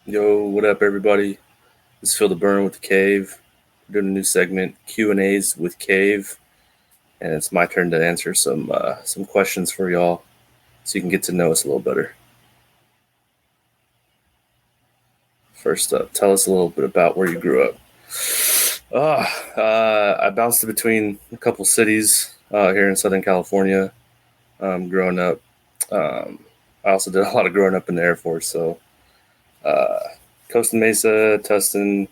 Yo, what up, everybody? This is Phil the Byrne with the Cave. We're doing a new segment, Q and A's with Cave, and it's my turn to answer some questions for y'all, so you can get to know us a little better. First up, tell us a little bit about where you grew up. I bounced between a couple cities here in Southern California. Growing up, um, I also did a lot of growing up in the Air Force, so uh, Costa Mesa, Tustin,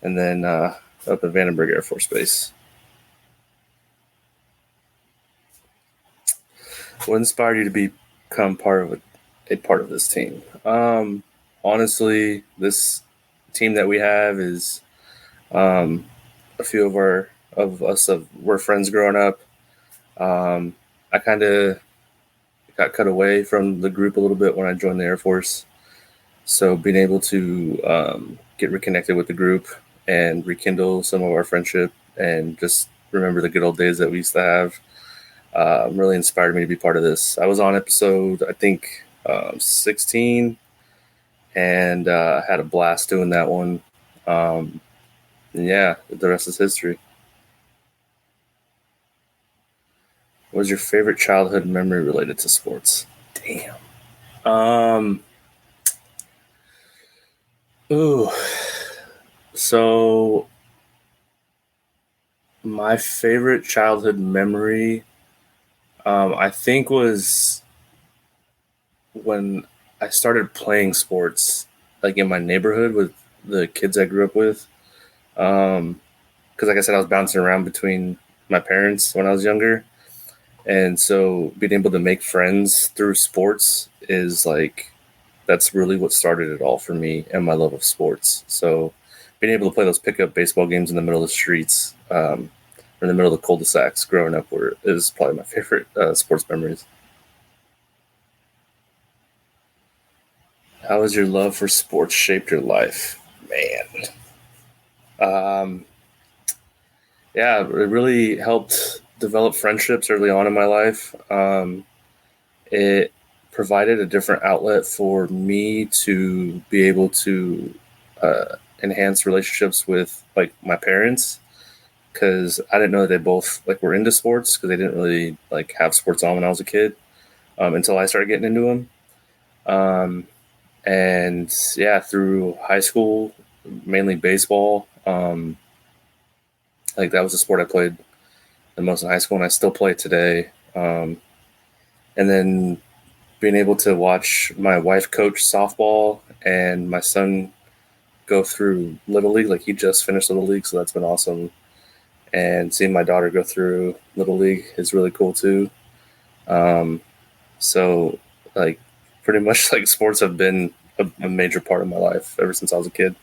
and then up at Vandenberg Air Force Base. What inspired you to become a part of this team? Honestly, this team that we have is um, a few of us were friends growing up. I kind of got cut away from the group a little bit when I joined the Air Force, so being able to get reconnected with the group and rekindle some of our friendship and just remember the good old days that we used to have really inspired me to be part of this. I was on episode, I think, 16, and had a blast doing that one. Um, and yeah, the rest is history. What was your favorite childhood memory related to sports? Damn. Um, ooh. So, my favorite childhood memory, I think, was when I started playing sports, like in my neighborhood with the kids I grew up with. Because, like I said, I was bouncing around between my parents when I was younger, and so being able to make friends through sports is like that's really what started it all for me and my love of sports. So being able to play those pickup baseball games in the middle of the streets, or in the middle of the cul-de-sacs growing up, were is probably my favorite sports memories. How has your love for sports shaped your life, man? Um, yeah, it really helped develop friendships early on in my life. It provided a different outlet for me to be able to enhance relationships with like my parents because I didn't know that they both like were into sports because they didn't really like have sports on when I was a kid until I started getting into them. Um, and yeah, through high school, mainly baseball. Like that was the sport I played the most in high school, and I still play it today. And then being able to watch my wife coach softball and my son go through little league, like he just finished little league, so that's been awesome. And seeing my daughter go through little league is really cool too. Um, so like pretty much like sports have been a major part of my life ever since I was a kid.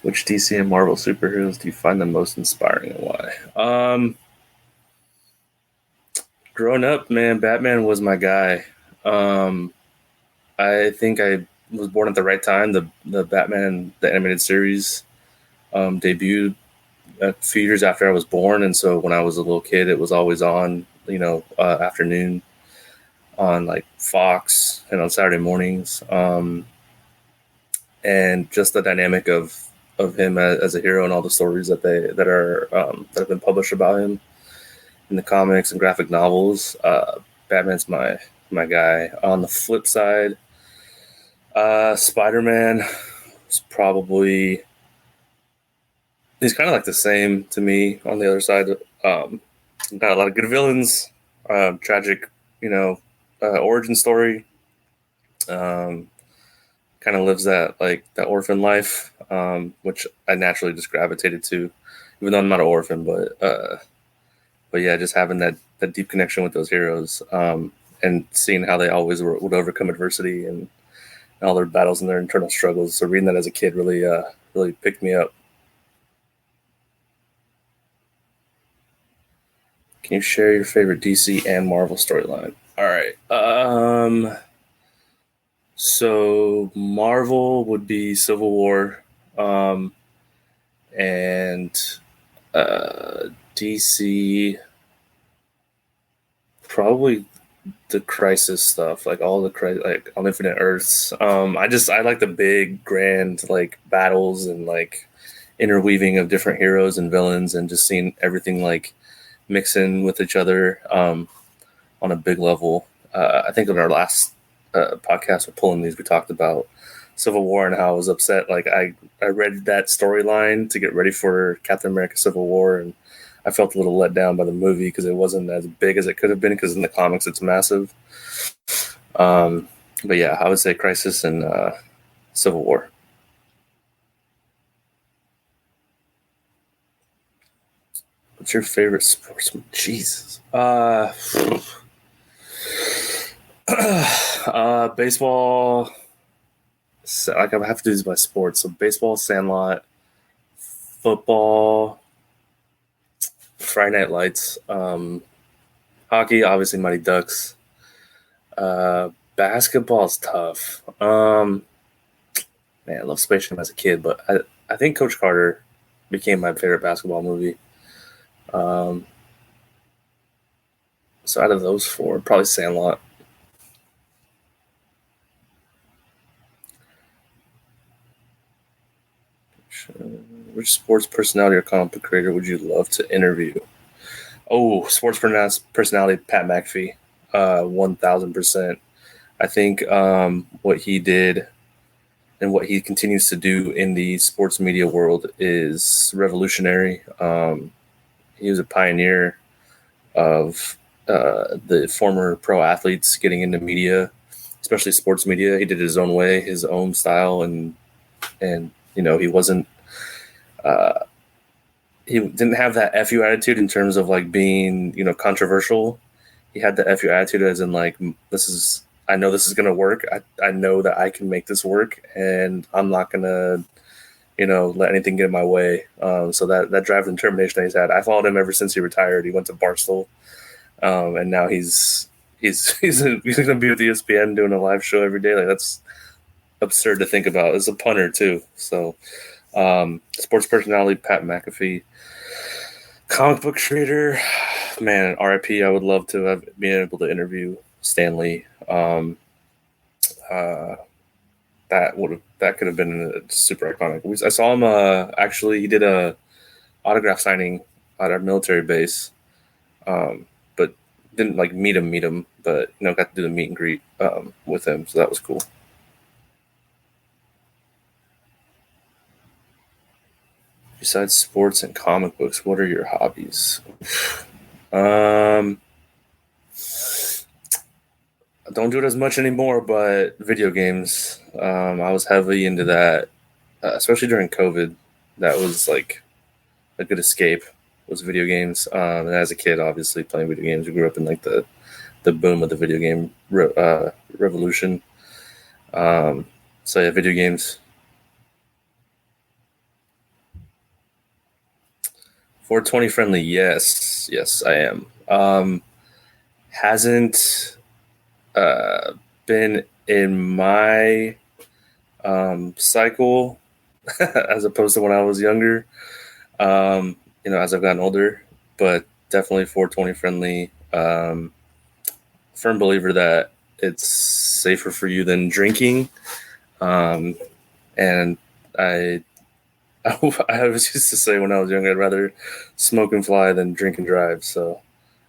Which DC and Marvel superheroes do you find the most inspiring and why? Growing up, man, Batman was my guy. Um, I think I was born at the right time. The Batman the animated series debuted a few years after I was born, and so when I was a little kid, it was always on, afternoon on like Fox and on Saturday mornings. And just the dynamic of him as a hero and all the stories that have been published about him in the comics and graphic novels. Batman's my guy. On the flip side, Spider Man is probably he's kind of like the same to me. On the other side, got a lot of good villains, tragic, origin story. Um, Kind of lives that orphan life, which I naturally just gravitated to, even though I'm not an orphan. But yeah, just having that deep connection with those heroes, and seeing how they always would overcome adversity and all their battles and their internal struggles. So reading that as a kid really picked me up. Can you share your favorite DC and Marvel storyline? All right. So Marvel would be Civil War, um, and DC probably. the Crisis stuff, like all the like on Infinite Earths. I like the big grand like battles and like interweaving of different heroes and villains, and just seeing everything like mix in with each other on a big level. I think in our last podcast with pulling these, we talked about Civil War and how I was upset. Like I read that storyline to get ready for Captain America: Civil War, and I felt a little let down by the movie because it wasn't as big as it could have been. Because in the comics, it's massive. But yeah, I would say Crisis and Civil War. What's your favorite sportsman? Jesus. Baseball. Like I have to do this by sports. So baseball, Sandlot, football, Friday Night Lights, hockey, obviously Mighty Ducks. Basketball's tough. Man, I love Space Jam as a kid, but I think Coach Carter became my favorite basketball movie. So out of those four, probably Sandlot. Which sports personality or comic book creator would you love to interview? Oh, sports personality Pat McAfee, 1000%. I think what he did and what he continues to do in the sports media world is revolutionary. He was a pioneer of the former pro athletes getting into media, especially sports media. He did it his own way, his own style, and he wasn't. He didn't have that FU attitude in terms of like being, controversial. He had the FU attitude as in like, I know this is going to work. I know that I can make this work, and I'm not going to, let anything get in my way. So that drive and determination that he's had, I followed him ever since he retired. He went to Barstool, and now he's going to be with ESPN doing a live show every day. Like that's absurd to think about. As a punter too. So, sports personality Pat McAfee. Comic book creator, man, RIP. I would love to have been able to interview Stan Lee. That could have been super iconic. I saw him. Actually, he did a autograph signing at our military base, but didn't like meet him. But got to do the meet and greet with him, so that was cool. Besides sports and comic books, what are your hobbies? I don't do it as much anymore, but video games. I was heavily into that, especially during COVID. That was like a good escape. Was video games. And as a kid, obviously playing video games. We grew up in like the boom of the video game revolution. So yeah, video games. 420 friendly, yes, I am. Hasn't been in my cycle as opposed to when I was younger. As I've gotten older, but definitely 420 friendly. Firm believer that it's safer for you than drinking, and I was used to say when I was young, I'd rather smoke and fly than drink and drive. So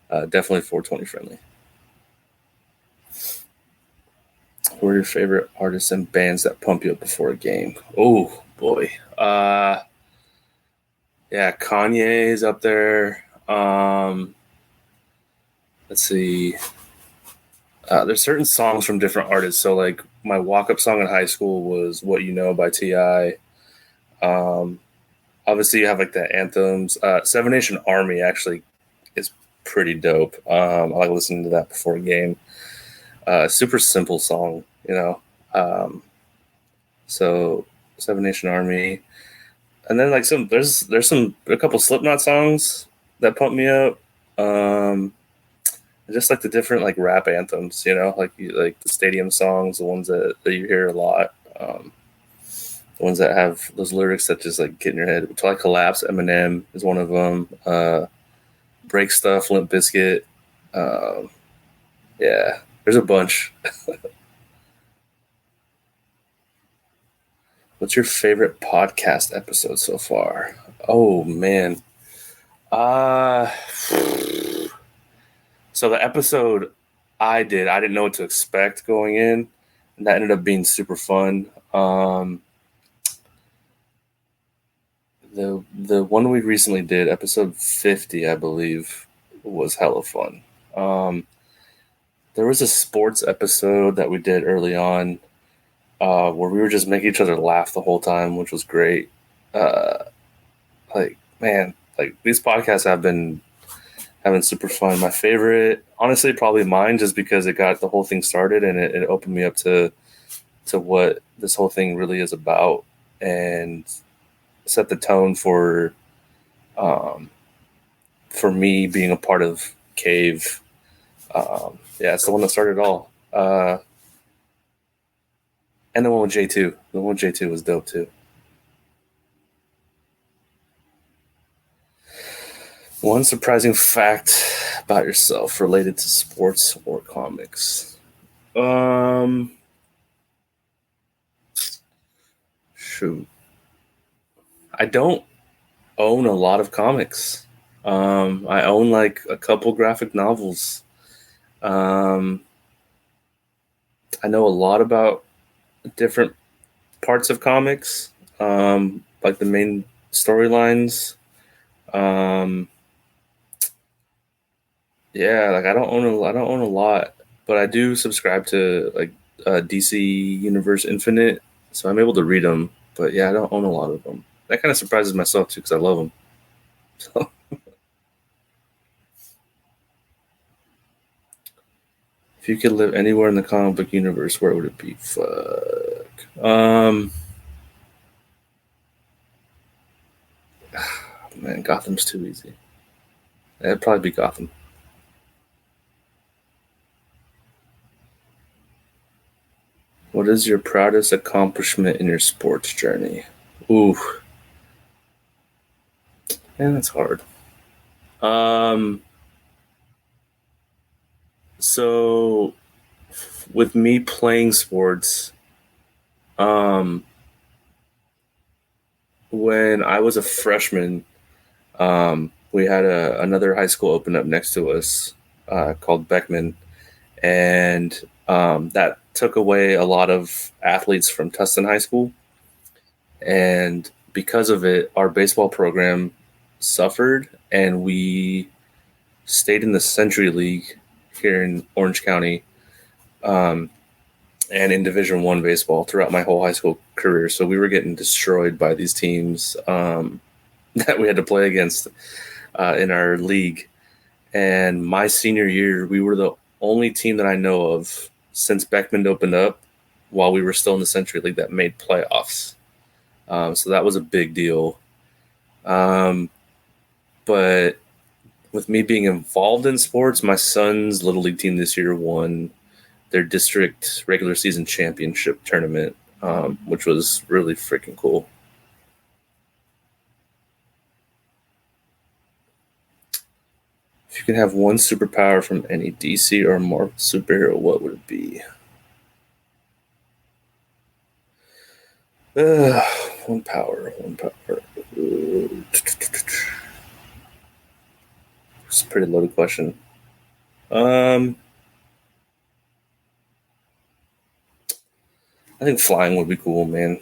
definitely 420 friendly. Who are your favorite artists and bands that pump you up before a game? Oh, boy. Yeah, Kanye is up there. Let's see. There's certain songs from different artists. So, like, my walk-up song in high school was What You Know by T.I., obviously you have like the anthems. Seven Nation Army actually is pretty dope. I like listening to that before a game. Super simple song, so Seven Nation Army, and then like there's a couple Slipknot songs that pump me up. Just like the different like rap anthems, like the stadium songs, the ones that you hear a lot. The ones that have those lyrics that just like get in your head. Until I Collapse, Eminem is one of them. Break Stuff, Limp Bizkit. Yeah, there's a bunch. What's your favorite podcast episode so far? Oh man. Uh so the episode I didn't know what to expect going in, and that ended up being super fun. The one we recently did, episode 50, I believe, was hella fun. Um, there was a sports episode that we did early on where we were just making each other laugh the whole time, which was great. Uh, like man, like these podcasts have been having super fun. My favorite, honestly, probably mine, just because it got the whole thing started and it opened me up to what this whole thing really is about and set the tone um, for me being a part of Cave. Yeah, it's the one that started it all. And the one with J2. The one with J2 was dope too. One surprising fact about yourself related to sports or comics. Um, Shoot. I don't own a lot of comics. I own like a couple graphic novels. Um, I know a lot about different parts of comics, like the main storylines. Um, yeah, like I don't own a lot, but I do subscribe to like DC Universe Infinite, so I'm able to read them. But yeah, I don't own a lot of them. That kind of surprises myself too because I love them. So, if you could live anywhere in the comic book universe, where would it be? Fuck. Man, Gotham's too easy. It'd probably be Gotham. What is your proudest accomplishment in your sports journey? Ooh, man, that's hard. Um, so with me playing sports, um, when I was a freshman, we had another high school open up next to us called Beckman, and that took away a lot of athletes from Tustin High School, and because of it, our baseball program suffered, and we stayed in the Century League here in Orange County, um, and in Division One baseball throughout my whole high school career. So we were getting destroyed by these teams that we had to play against in our league. And my senior year, we were the only team that I know of since Beckman opened up while we were still in the Century League that made playoffs. So that was a big deal. Um, but with me being involved in sports, my son's little league team this year won their district regular season championship tournament, which was really freaking cool. If you could have one superpower from any DC or Marvel superhero, what would it be? Uh, one power, one power. It's a pretty loaded question. Um, I think flying would be cool, man.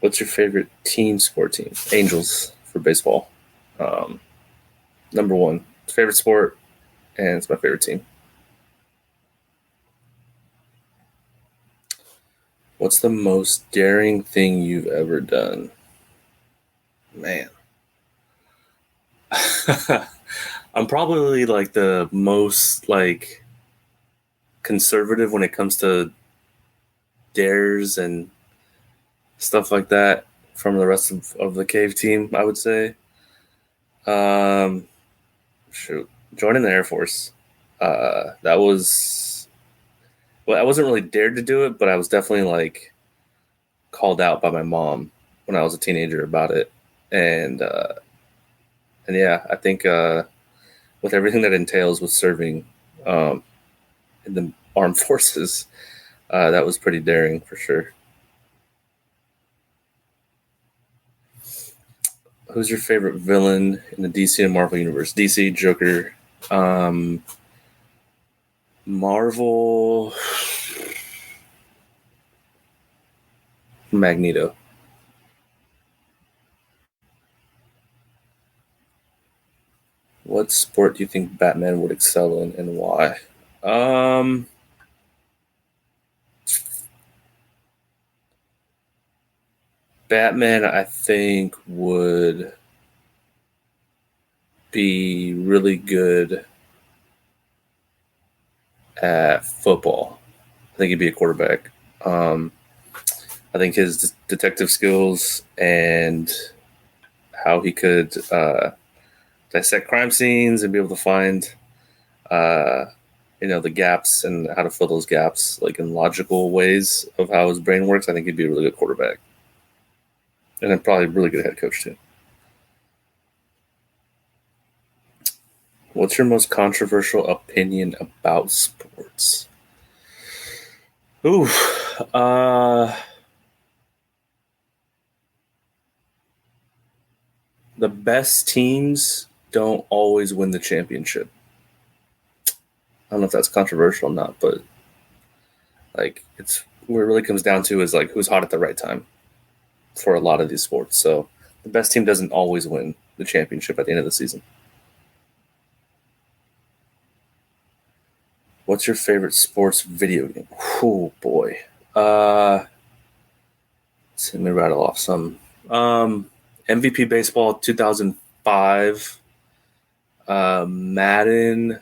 What's your favorite team sport team? Angels for baseball. Um, Number one. Favorite sport, and it's my favorite team. What's the most daring thing you've ever done? Man. I'm probably like the most like conservative when it comes to dares and stuff like that from the rest of the cave team, I would say. Um, Shoot, joining the Air Force. That was well, I wasn't really dared to do it, but I was definitely like called out by my mom when I was a teenager about it, and And yeah, I think with everything that entails with serving um, in the armed forces, that was pretty daring for sure. Who's your favorite villain in the DC and Marvel universe? DC, Joker, um, Marvel, Magneto. What sport do you think Batman would excel in, and why? Um, Batman, I think, would be really good at football. I think he'd be a quarterback. Um, I think his detective skills and how he could dissect crime scenes and be able to find, uh, the gaps and how to fill those gaps, like in logical ways of how his brain works. I think he'd be a really good quarterback, and then probably a really good head coach too. What's your most controversial opinion about sports? Ooh, uh, the best teams don't always win the championship. I don't know if that's controversial or not, but like it's what it really comes down to is like who's hot at the right time for a lot of these sports. So the best team doesn't always win the championship at the end of the season. What's your favorite sports video game? Oh boy. Uh let me rattle off some. MVP baseball 2005, Madden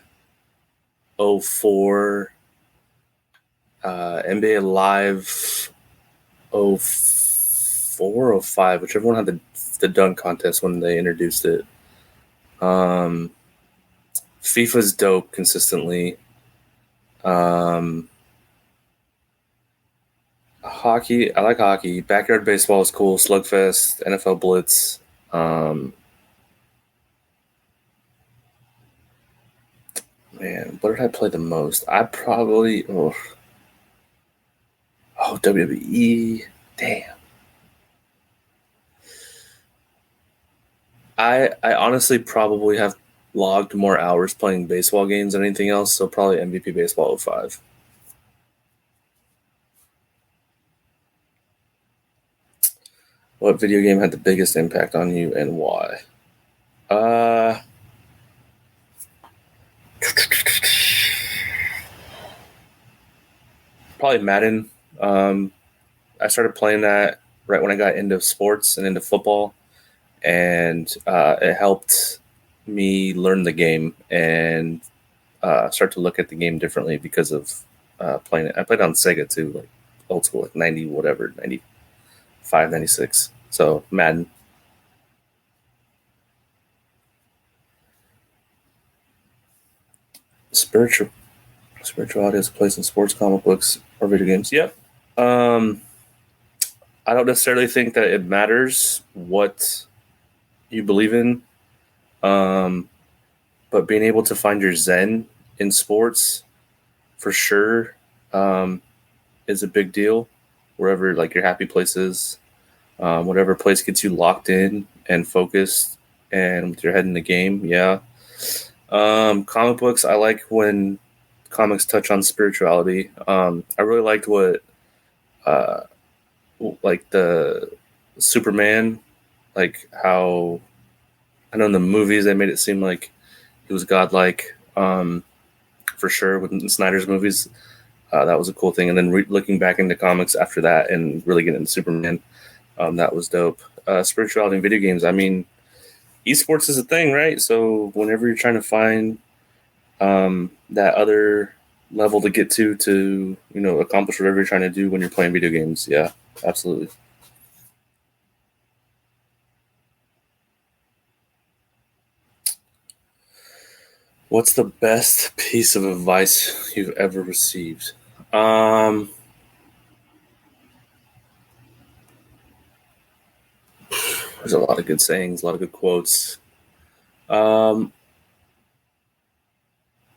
'04, NBA Live '04, '05, whichever one had the dunk contest when they introduced it. Um, FIFA's dope consistently. Um, Hockey, I like hockey. Backyard baseball is cool. Slugfest, NFL Blitz. Um, Man, what did I play the most? I probably WWE. Damn. I honestly probably have logged more hours playing baseball games than anything else, so probably MVP baseball '05. What video game had the biggest impact on you and why? Uh Probably Madden. Um I started playing that right when I got into sports and into football, and it helped me learn the game and start to look at the game differently because of playing it. I played on Sega too, like old school, like 90 whatever, 95, 96. So Madden. Spiritual Spirituality has a place in sports, comic books, or video games. Yep. Um, I don't necessarily think that it matters what you believe in, um, but being able to find your zen in sports for sure is a big deal. Wherever like your happy place is, whatever place gets you locked in and focused and with your head in the game. Yeah. Comic books. I like when comics touch on spirituality. I really liked what uh, like the Superman, like how I know in the movies they made it seem like he was godlike. For sure, with Snyder's movies, that was a cool thing. And then looking back into comics after that and really getting into Superman, that was dope. Spirituality in video games. I mean, esports is a thing, right? So whenever you're trying to find that other level to get to accomplish whatever you're trying to do when you're playing video games, yeah, absolutely. What's the best piece of advice you've ever received? Um, there's a lot of good sayings, a lot of good quotes. Um,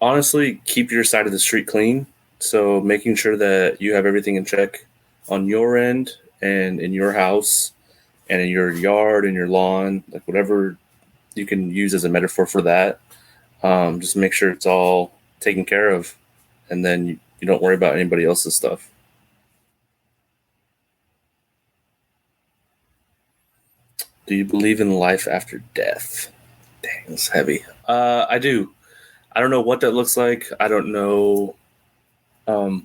Honestly, keep your side of the street clean. So making sure that you have everything in check on your end and in your house and in your yard and your lawn, like whatever you can use as a metaphor for that. Just make sure it's all taken care of, and then you don't worry about anybody else's stuff. Do you believe in life after death? Dang, it's heavy. I do. I don't know what that looks like. I don't know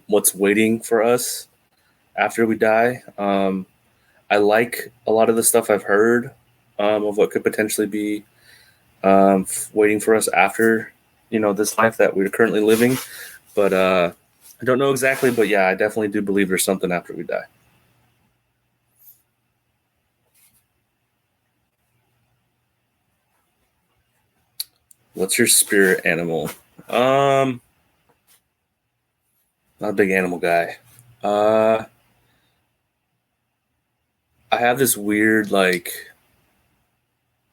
what's waiting for us after we die. I like a lot of the stuff I've heard of what could potentially be waiting for us after this life that we're currently living. But I don't know exactly. But yeah, I definitely do believe there's something after we die. What's your spirit animal? Um, Not a big animal guy. Uh, I have this weird like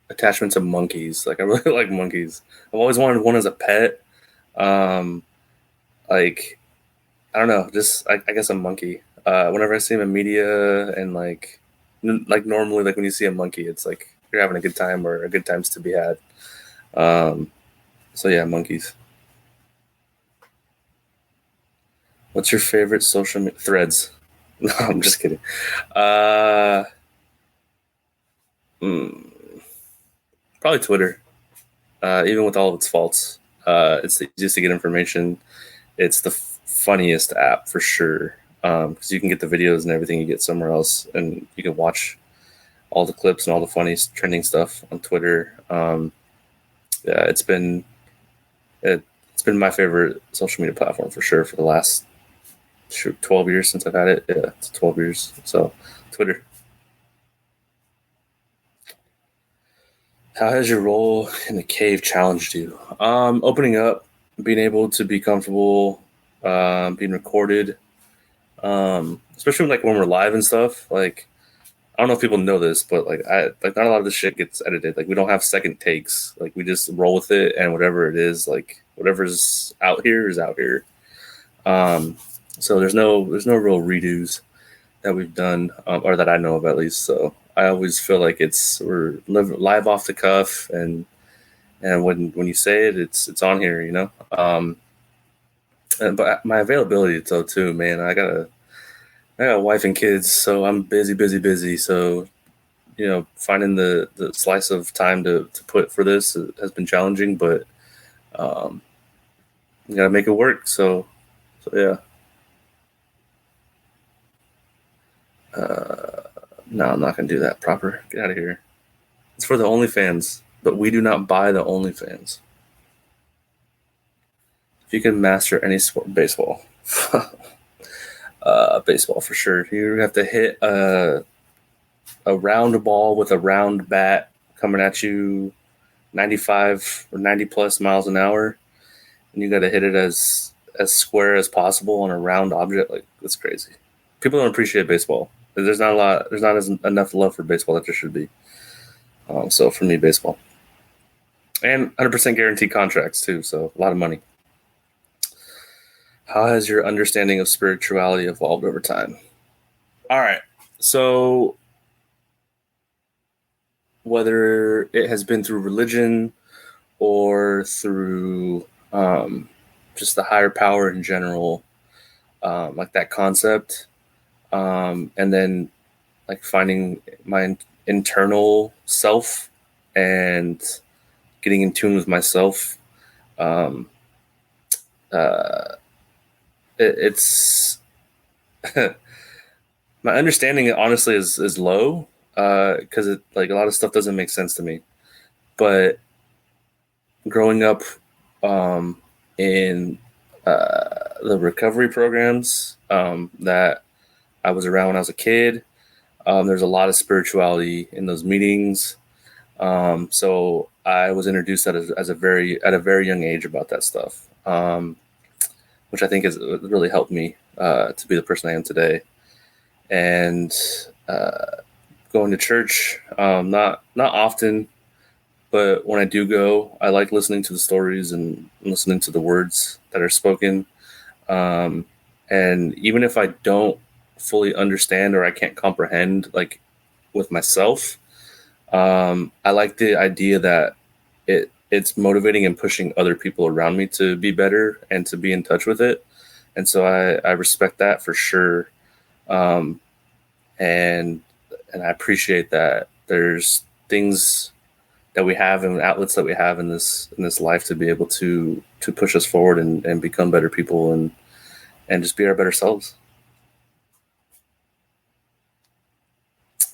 attachment to monkeys. Like I really like monkeys. I've always wanted one as a pet. Um, like I don't know, just I guess a monkey. Whenever I see them in media and like normally like when you see a monkey, it's like you're having a good time or a good times to be had. Um, so yeah, monkeys. What's your favorite threads? No, I'm just kidding. Uh, hmm, Probably Twitter. Even with all of its faults, it's the easiest to get information. It's the funniest app for sure because you can get the videos and everything you get somewhere else, and you can watch all the clips and all the funny trending stuff on Twitter. Yeah, it's been my favorite social media platform for sure for the last 12 years since I've had it. Yeah, it's 12 years. So Twitter. How has your role in the cave challenged you? Opening up, being able to be comfortable, being recorded, especially like when we're live and stuff. Like I don't know if people know this, but not a lot of this shit gets edited. Like we don't have second takes. Like we just roll with it, and whatever it is, like whatever's out here is out here. Um, so there's no real redos that we've done, or that I know of at least. So I always feel like we're live off the cuff, and when you say it, it's on here, you know. But my availability though too, man. I got a wife and kids, so I'm busy, busy, busy. So finding the slice of time to put for this has been challenging, but um, you gotta make it work. So yeah. Uh, no, I'm not gonna do that proper. Get out of here. It's for the OnlyFans, but we do not buy the OnlyFans. If you can master any sport, baseball, baseball for sure. You have to hit a round ball with a round bat coming at you 95 or 90 plus miles an hour, and you got to hit it as square as possible on a round object. Like that's crazy. People don't appreciate baseball. There's not a lot. There's not enough love for baseball that there should be. So for me, baseball and 100% guaranteed contracts too. So a lot of money. How has your understanding of spirituality evolved over time? All right. So whether it has been through religion or through just the higher power in general, like that concept, and then like finding my internal self and getting in tune with myself. Um, uh, it's my understanding honestly is low because it like a lot of stuff doesn't make sense to me. But growing up um, in the recovery programs that I was around when I was a kid, there's a lot of spirituality in those meetings. So I was introduced at a very young age about that stuff, which I think has really helped me to be the person I am today. And going to church, not often, but when I do go, I like listening to the stories and listening to the words that are spoken. Um, and even if I don't fully understand or I can't comprehend, like with myself, I like the idea that it's motivating and pushing other people around me to be better and to be in touch with it. And so I respect that for sure. Um, and and I appreciate that there's things that we have and outlets that we have in this life to be able to push us forward and become better people and just be our better selves.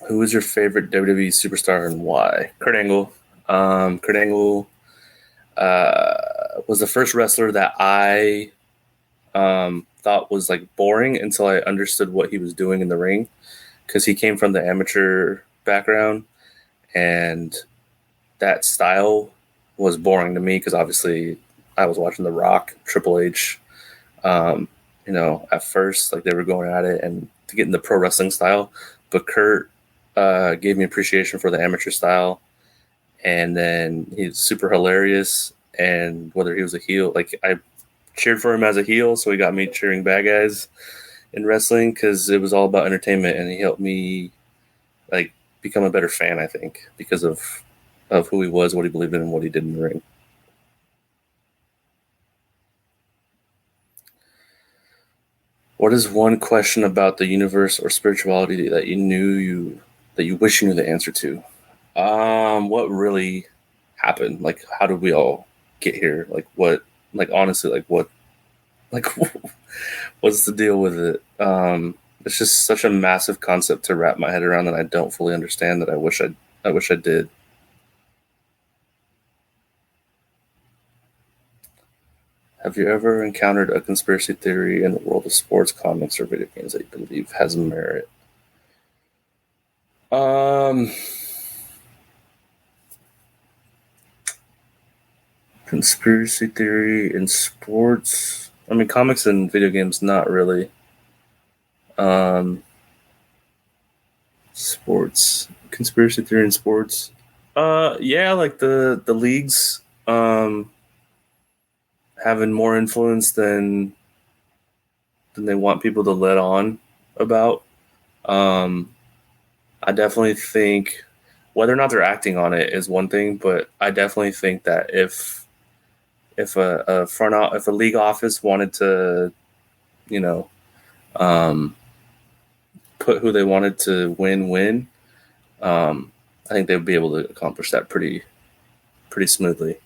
Who is your favorite WWE superstar and why? Kurt Angle. Kurt Angle was the first wrestler that I thought was like boring until I understood what he was doing in the ring because he came from the amateur background and that style was boring to me because obviously I was watching The Rock, Triple H, um, at first like they were going at it and to get in the pro wrestling style, but Kurt gave me appreciation for the amateur style, and then he's super hilarious. And whether he was a heel, like I cheered for him as a heel, so he got me cheering bad guys in wrestling because it was all about entertainment, and he helped me like become a better fan. I think because of who he was, what he believed in, and what he did in the ring. What is one question about the universe or spirituality that you wish you knew the answer to? What really happened? Like, how did we all get here? Like, what? Like, honestly, like what? Like, what's the deal with it? It's just such a massive concept to wrap my head around that I don't fully understand. That I wish I did. Have you ever encountered a conspiracy theory in the world of sports, comics, or video games that you believe has merit? Um, Conspiracy theory in sports. I mean, comics and video games, not really. Um, Sports conspiracy theory in sports. Yeah, like the leagues having more influence than they want people to let on about. Um, I definitely think whether or not they're acting on it is one thing, but I definitely think that if if a league office wanted to, you know, um, put who they wanted to win, I think they would be able to accomplish that pretty smoothly.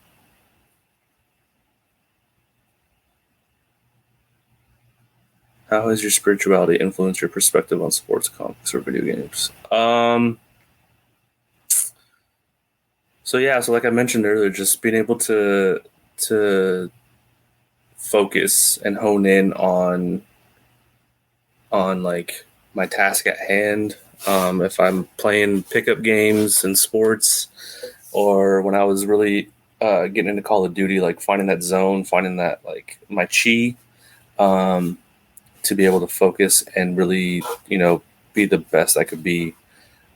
How has your spirituality influenced your perspective on sports, comics, or video games? So yeah, so like I mentioned earlier, just being able to focus and hone in on like my task at hand. If I'm playing pickup games and sports, or when I was really getting into Call of Duty, like finding that zone, finding that like my chi, um, to be able to focus and really, be the best I could be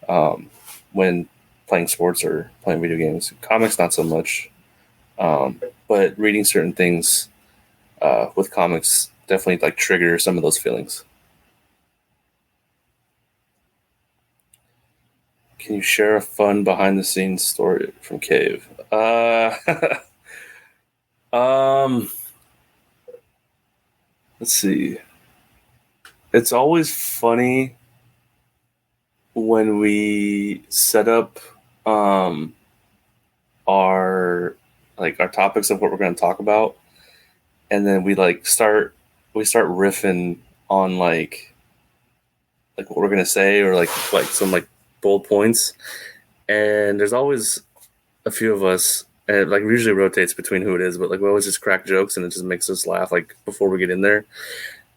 um, when playing sports or playing video games. Comics, not so much, but reading certain things with comics definitely like trigger some of those feelings. Can you share a fun behind the scenes story from Cave? Um, let's see. It's always funny when we set up um, our our topics of what we're going to talk about, and then we start riffing on like what we're going to say or like some like bold points, and there's always a few of us. And it like usually rotates between who it is, but like we always just crack jokes and it just makes us laugh like before we get in there,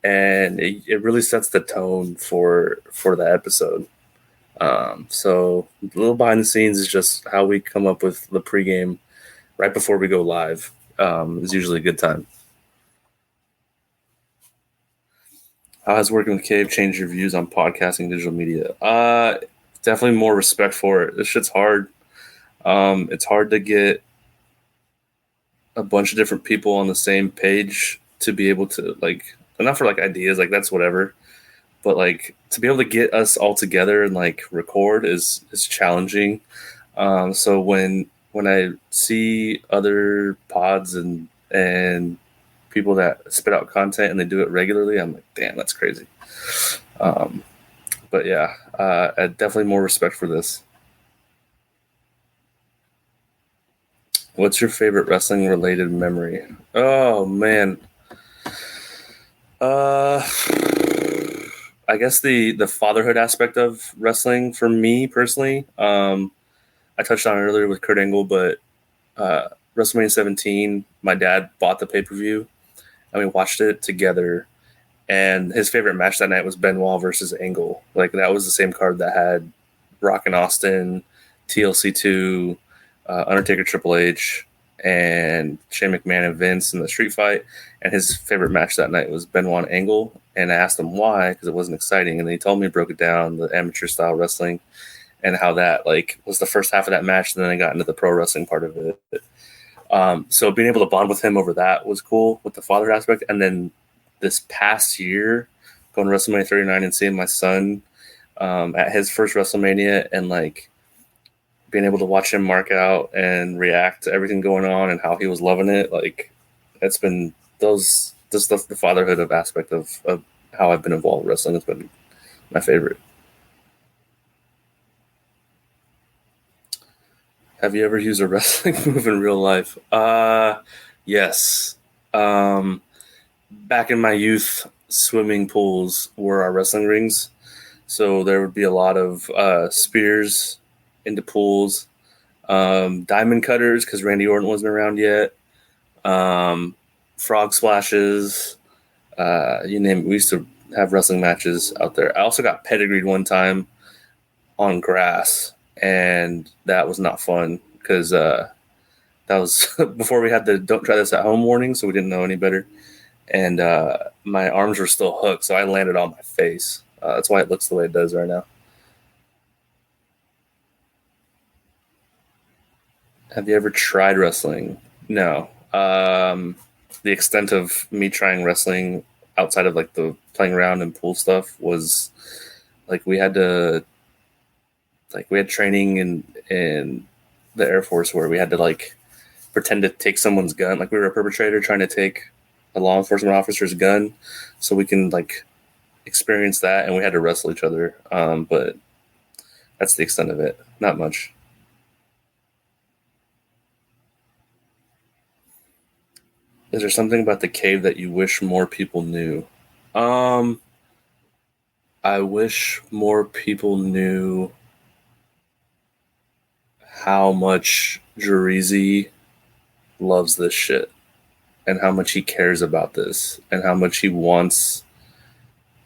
and it really sets the tone for the episode. So a little behind the scenes is just how we come up with the pregame right before we go live. Is usually a good time. How has working with Cave changed your views on podcasting, digital media? Definitely more respect for it. This shit's hard. It's hard to get a bunch of different people on the same page to be able to like, not for like ideas, like that's whatever, but like to be able to get us all together and like record is challenging. So when I see other pods and people that spit out content and they do it regularly, I'm like, damn, that's crazy. Um, but yeah, I definitely more respect for this. What's your favorite wrestling related memory? Oh man, uh, I guess the fatherhood aspect of wrestling for me personally. I touched on it earlier with Kurt Angle, but WrestleMania 17, my dad bought the pay per view and we watched it together. And his favorite match that night was Benoit versus Angle. Like that was the same card that had Rock and Austin, TLC2, Undertaker, Triple H, and Shane McMahon and Vince in the street fight. And his favorite match that night was Benoit and Angle. And I asked him why because it wasn't exciting. And then he told me, broke it down, the amateur style wrestling and how that like was the first half of that match. And then I got into the pro wrestling part of it. So being able to bond with him over that was cool with the father aspect. And then this past year, going to WrestleMania 39 and seeing my son at his first WrestleMania and like being able to watch him mark out and react to everything going on and how he was loving it. Like it's been those just the fatherhood of aspect of how I've been involved in wrestling has been my favorite. Have you ever used a wrestling move in real life? Yes. Um, Back in my youth, swimming pools were our wrestling rings. So there would be a lot of spears into pools, diamond cutters because Randy Orton wasn't around yet, um, frog splashes, you name it. We used to have wrestling matches out there. I also got pedigreed one time on grass, and that was not fun because that was before we had the "Don't try this at home" warning, so we didn't know any better. And my arms were still hooked, so I landed on my face. That's why it looks the way it does right now. Have you ever tried wrestling? No. The extent of me trying wrestling outside of like the playing around and pool stuff was like we had training in the Air Force where we had to like pretend to take someone's gun. Like we were a perpetrator trying to take a law enforcement officer's gun, so we can like experience that, and we had to wrestle each other. But that's the extent of it. Not much. Is there something about the cave that you wish more people knew? Um, I wish more people knew how much Jarizi loves this shit and how much he cares about this and how much he wants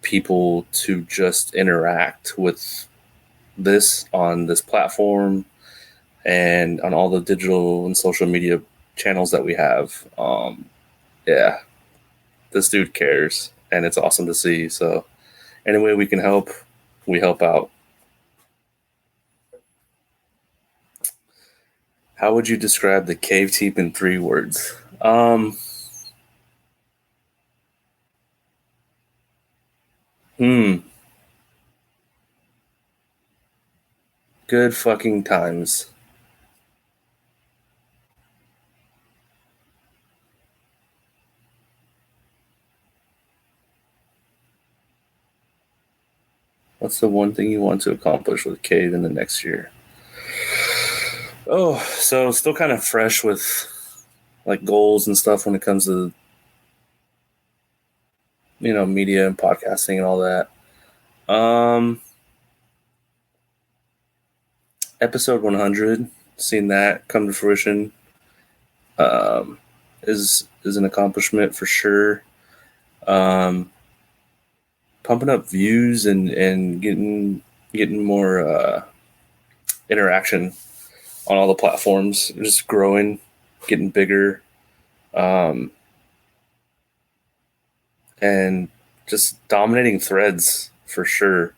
people to just interact with this on this platform and on all the digital and social media channels that we have. Yeah, this dude cares and it's awesome to see. So, any way we can help, we help out. How would you describe the cave team in 3 words? Hmm, good fucking times. What's the one thing you want to accomplish with Cave in the next year? Oh, so still kind of fresh with like goals and stuff when it comes to media and podcasting and all that. Um, Episode 100, seeing that come to fruition, um, is an accomplishment for sure. Um, Pumping up views and getting more interaction on all the platforms, just growing, getting bigger, um, and just dominating threads for sure.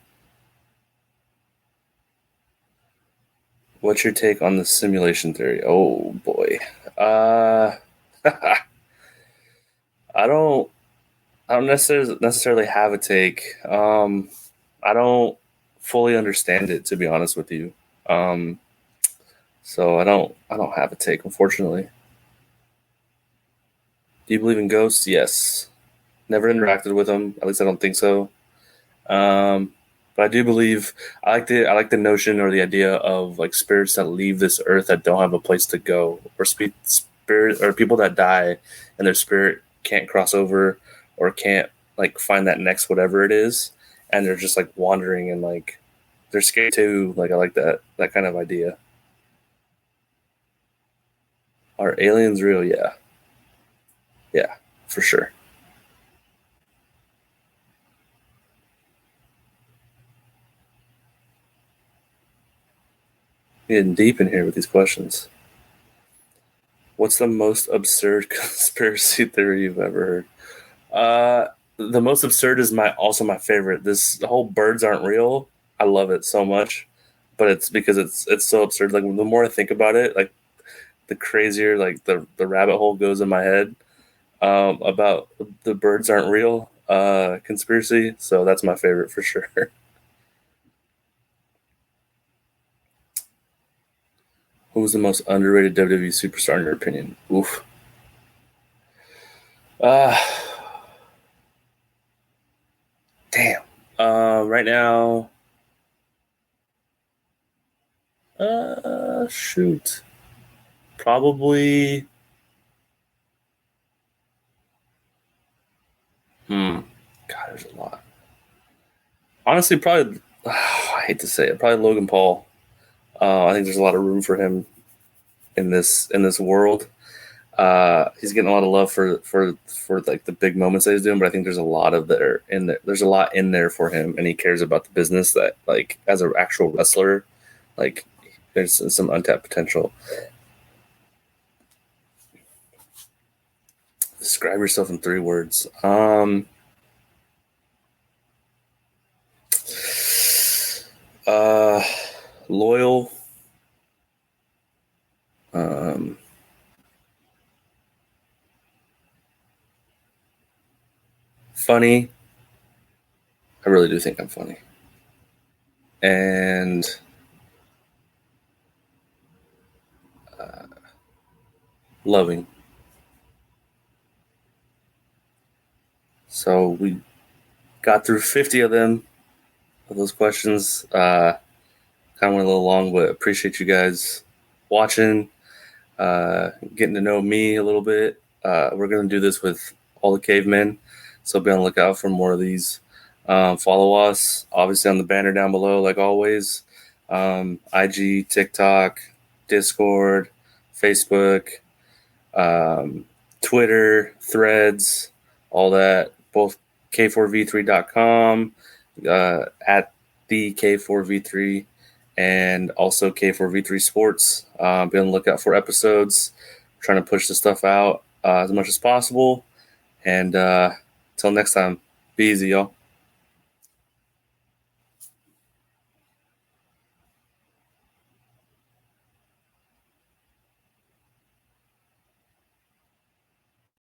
What's your take on the simulation theory? Oh boy. Uh, I don't. I don't necessarily have a take. I don't fully understand it, to be honest with you. Um, so I don't have a take, unfortunately. Do you believe in ghosts? Yes. Never interacted with them. At least I don't think so. Um, but I do believe I like the notion or the idea of like spirits that leave this earth that don't have a place to go, or spirit or people that die and their spirit can't cross over or can't like find that next whatever it is, and they're just like wandering and like they're scared too. Like I like that kind of idea. Are aliens real? Yeah, yeah, for sure. Getting deep in here with these questions. What's the most absurd conspiracy theory you've ever heard? The most absurd is my favorite. This the whole birds aren't real. I love it so much, but it's because it's so absurd. Like the more I think about it, like the crazier like the rabbit hole goes in my head about the birds aren't real conspiracy. So that's my favorite for sure. Who was the most underrated WWE superstar in your opinion? Oof. Uh, damn. Right now, shoot, probably. God, there's a lot. Honestly, probably. I hate to say it. Probably Logan Paul. I think there's a lot of room for him in this world. He's getting a lot of love for like the big moments that he's doing, but I think there's a lot of there in there. There's a lot in there for him, and he cares about the business that like as an actual wrestler, like there's some untapped potential. Describe yourself in 3 words. Uh, loyal. Um, funny. I really do think I'm funny. And loving. So we got through 50 of them, of those questions. Kind of went a little long, but appreciate you guys watching, getting to know me a little bit. We're going to do this with all the cavemen, so be on the lookout for more of these. Follow us, obviously, on the banner down below, like always. IG, TikTok, Discord, Facebook, um, Twitter, Threads, all that. Both K4V3.com, at the K4V3, and also K4V3 Sports. Be on the lookout for episodes. Trying to push the stuff out as much as possible. And until next time, be easy, y'all.